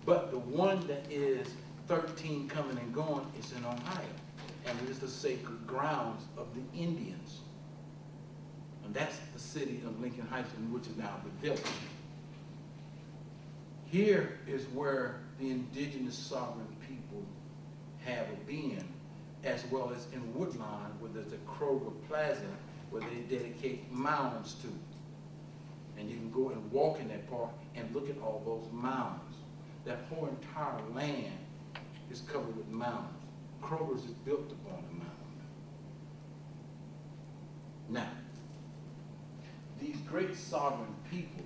But the one that is 13 coming and going is in Ohio. And it is the sacred grounds of the Indians. And that's the city of Lincoln Heights, which is now the village. Here is where the indigenous sovereign people have a being, as well as in Woodlawn, where there's a Kroger Plaza, where they dedicate mounds to. And you can go and walk in that park and look at all those mounds. That whole entire land is covered with mounds. Kroger's is built upon a mound. Now, these great sovereign people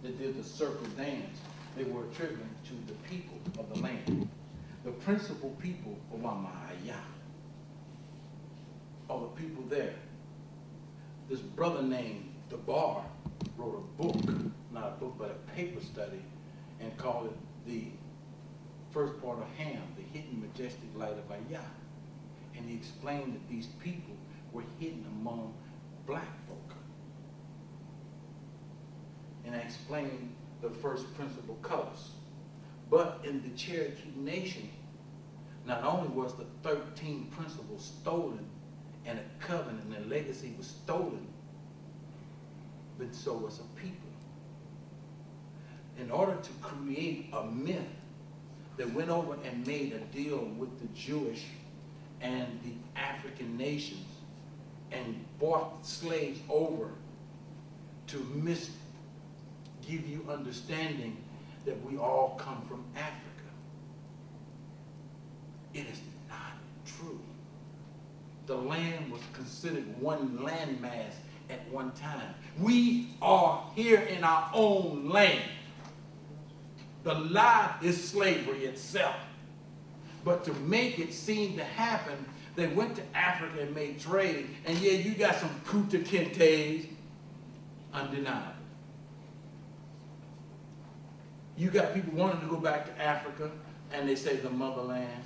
that did the circle dance, they were attributed to the people of the land. The principal people of Wamaya are the people there. This brother named DeBar wrote a book, not a book, but a paper study, and called it the first part of Ham, the hidden majestic light of Ayah. And he explained that these people were hidden among black folk. And I explained the first principal colors. But in the Cherokee Nation, not only was the 13 principles stolen and a covenant and a legacy was stolen, but so was a people. In order to create a myth that went over and made a deal with the Jewish and the African nations and brought slaves over to give you understanding that we all come from Africa. It is not true. The land was considered one landmass at one time. We are here in our own land. The lie is slavery itself. But to make it seem to happen, they went to Africa and made trade. And yeah, you got some Kunta Kintes, undeniable. You got people wanting to go back to Africa, and they say the motherland.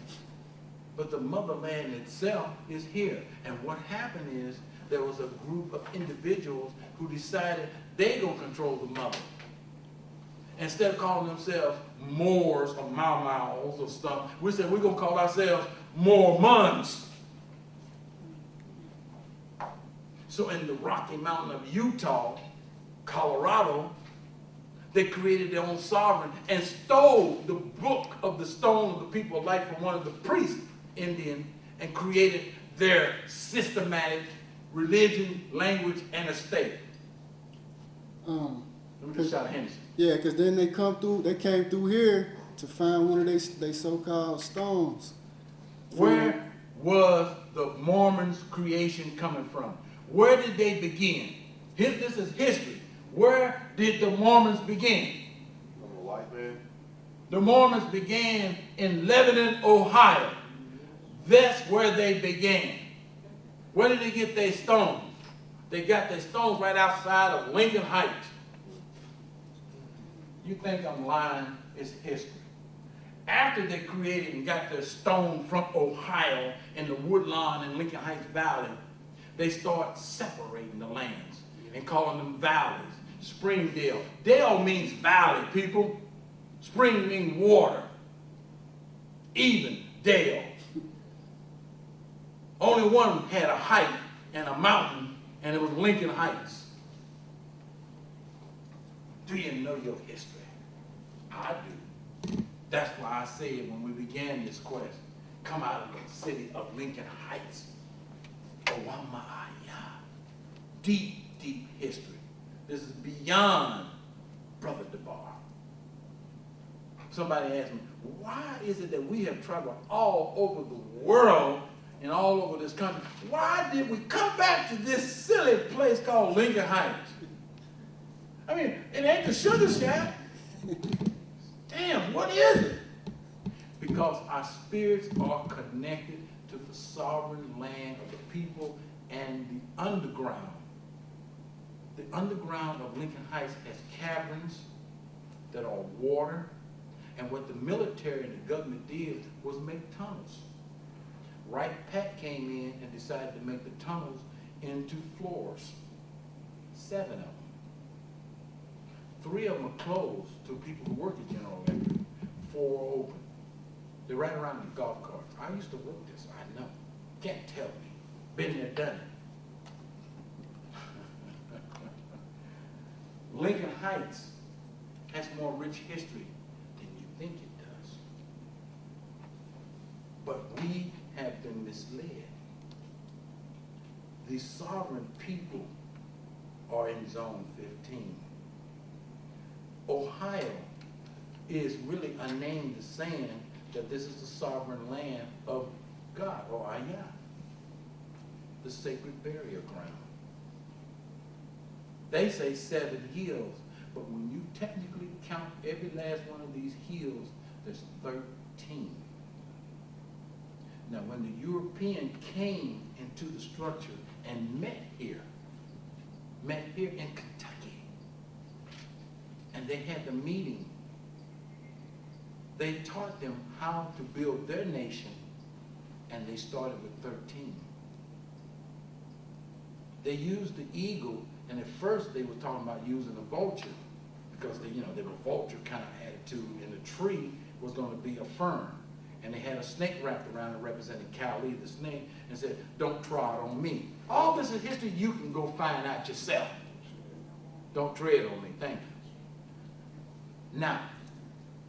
But the motherland itself is here. And what happened is there was a group of individuals who decided they're going to control the mother. Instead of calling themselves Moors or Mau Mau's or stuff, we said we're going to call ourselves Mormons. So in the Rocky Mountain of Utah, Colorado, they created their own sovereign and stole the book of the stone of the people of life from one of the priests, Indian, and created their systematic religion, language, and estate. Let me just shout at Henderson. Yeah, because then they came through here to find one of they so-called stones. Where was the Mormons' creation coming from? Where did they begin? This is history. Where did the Mormons begin? From a white man. The Mormons began in Lebanon, Ohio. That's where they began. Where did they get their stones? They got their stones right outside of Lincoln Heights. You think I'm lying? It's history. After they created and got their stone from Ohio in the Woodlawn and Lincoln Heights Valley, they start separating the lands and calling them valleys. Springdale. Dale means valley, people. Spring means water. Even Dale. Only one had a height and a mountain, and it was Lincoln Heights. Do you know your history? I do. That's why I said when we began this quest, come out of the city of Lincoln Heights. Owamaya. Deep, deep history. This is beyond Brother DeBar. Somebody asked me, why is it that we have traveled all over the world and all over this country? Why did we come back to this silly place called Lincoln Heights? I mean, it ain't the Sugar Shack. Damn, what is it? Because our spirits are connected to the sovereign land of the people and the underground. The underground of Lincoln Heights has caverns that are water, and what the military and the government did was make tunnels. Wright Pat came in and decided to make the tunnels into floors. 7 of them. 3 of them are closed to people who work at General Electric. 4 4 open. They're right around the golf carts. I used to work this, I know. Can't tell me. Been there, done it. Lincoln Heights has more rich history than you think it does. But we have been misled. The sovereign people are in zone 15. Ohio is really a name to saying that this is the sovereign land of God, or Ayah, the sacred burial ground. They say 7 hills, but when you technically count every last one of these hills, there's 13. Now, when the European came into the structure and met here in Kentucky, and they had the meeting, they taught them how to build their nation, and they started with 13. They used the eagle, and at first they were talking about using a vulture, because they were vulture kind of attitude, and the tree was going to be a fern. And they had a snake wrapped around it representing Kali, the snake, and said, "Don't trod on me." All this is history you can go find out yourself. Don't tread on me, thank you. Now,